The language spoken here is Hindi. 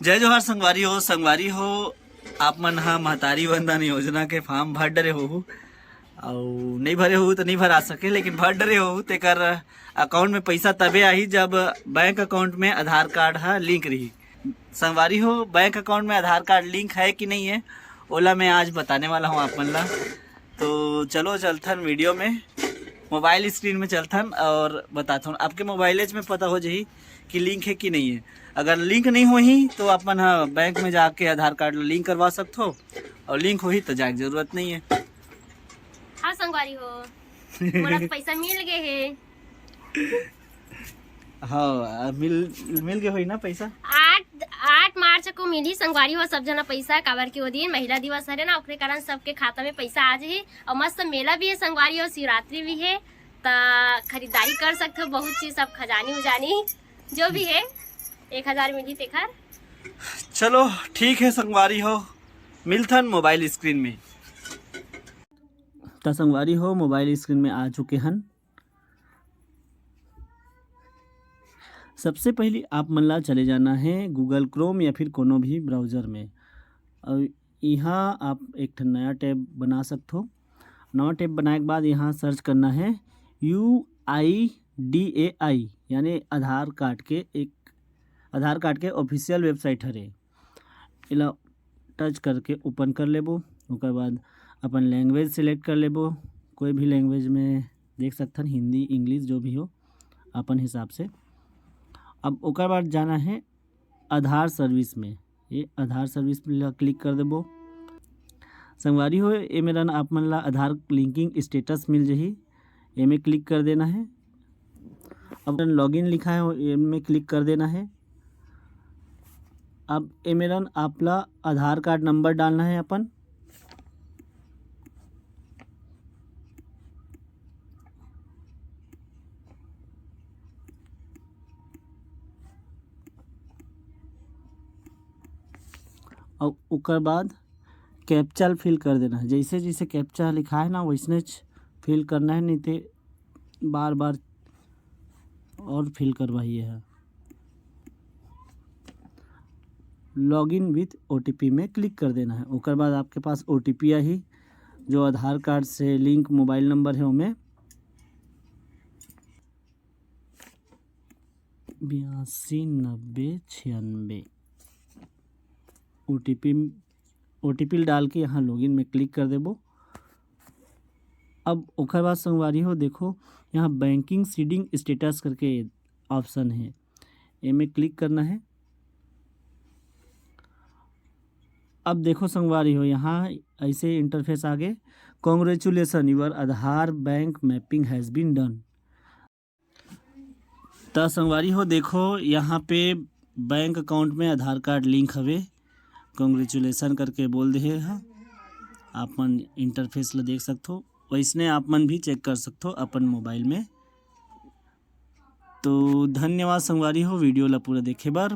जय जोहार संगवारी हो आप मन हा महतारी वंदन योजना के फॉर्म भर डरे हो और नहीं भरे हो तो नहीं भरा सके, लेकिन भर डरे हो तेकर अकाउंट में पैसा तबे आही जब बैंक अकाउंट में आधार कार्ड हा लिंक रही। संगवारी हो बैंक अकाउंट में आधार कार्ड लिंक है कि नहीं है ओला मैं आज बताने वाला हूँ आप मन ला। तो चलो चलथन वीडियो में, मोबाइल स्क्रीन में चलथन और बताता हूँ। आपके मोबाइल में पता हो जाही कि लिंक है कि नहीं है। अगर लिंक नहीं होही तो अपन हाँ बैंक में जाके आधार कार्ड लिंक करवा सकते हो, और लिंक होही तो जाके जरूरत नहीं है। हाँ संगवारी हो मोला पैसा मिल गए है। हाँ मिल गए होई ना पैसा। 8 मार्च को मिली संगवारी हो सब जना पैसा, काबर के वो दिन महिला दिवस है ना, ओकरे कारण सबके खाता में पैसा आ जाही। और मस्त मेला भी है संगवारी हो, शिवरात्रि भी है तो खरीदारी कर सकते हो बहुत चीज, सब खजानी उजानी जो भी है 1000 मिली तेखर। चलो ठीक है संगवारी हो, मिलथन मोबाइल स्क्रीन में। तो संगवारी हो मोबाइल स्क्रीन में आ चुके हन। सबसे पहले आप मन ला चले जाना है गूगल क्रोम या फिर कोनो भी ब्राउज़र में, और यहाँ आप एक नया टैब बना सकते हो। नया टैब बनाए के बाद यहाँ सर्च करना है UIDAI यानी आधार कार्ड के ऑफिशियल वेबसाइट हरे। इला टच करके ओपन कर लेबो। उसके बाद अपन लैंग्वेज सिलेक्ट कर लेबो, कोई भी लैंग्वेज में देख सकथन, हिंदी इंग्लिश जो भी हो अपन हिसाब से। अब ओकर बाद जाना है आधार सर्विस में, ये आधार सर्विस में क्लिक कर देबो। संगवारी हो ये मेरा आप मन ला आधार लिंकिंग स्टेटस मिल जाही, ये में क्लिक कर देना है। अब लॉगिन लिखा है ये में क्लिक कर देना है। अब ये मेरा आपला आधार कार्ड नंबर डालना है अपन। और उसके बाद कैप्चा फिल कर देना है, जैसे जैसे कैप्चा लिखा है ना वैसने फिल करना है, नहीं तो बार बार और फिल करवाइए है। लॉगिन विथ OTP में क्लिक कर देना है। उसके बाद आपके पास OTP आई जो आधार कार्ड से लिंक मोबाइल नंबर है उनमें 829096 OTP डाल के यहाँ लॉगिन में क्लिक कर देबो। अब ओकर बाद संगवारी हो देखो यहाँ बैंकिंग सीडिंग स्टेटस करके ऑप्शन है, ये में क्लिक करना है। अब देखो संगवारी हो यहाँ ऐसे इंटरफेस आगे, congratulation your Aadhaar bank mapping has been done. तो संगवारी हो देखो यहाँ पे बैंक अकाउंट में आधार कार्ड लिंक हवे, कॉन्ग्रेचुलेसन करके बोल दे है। आप मन इंटरफेस ला देख सकते हो, वैसने आप मन भी चेक कर सकते हो अपन मोबाइल में। तो धन्यवाद संगवारी हो वीडियो ला पूरा देखे बार।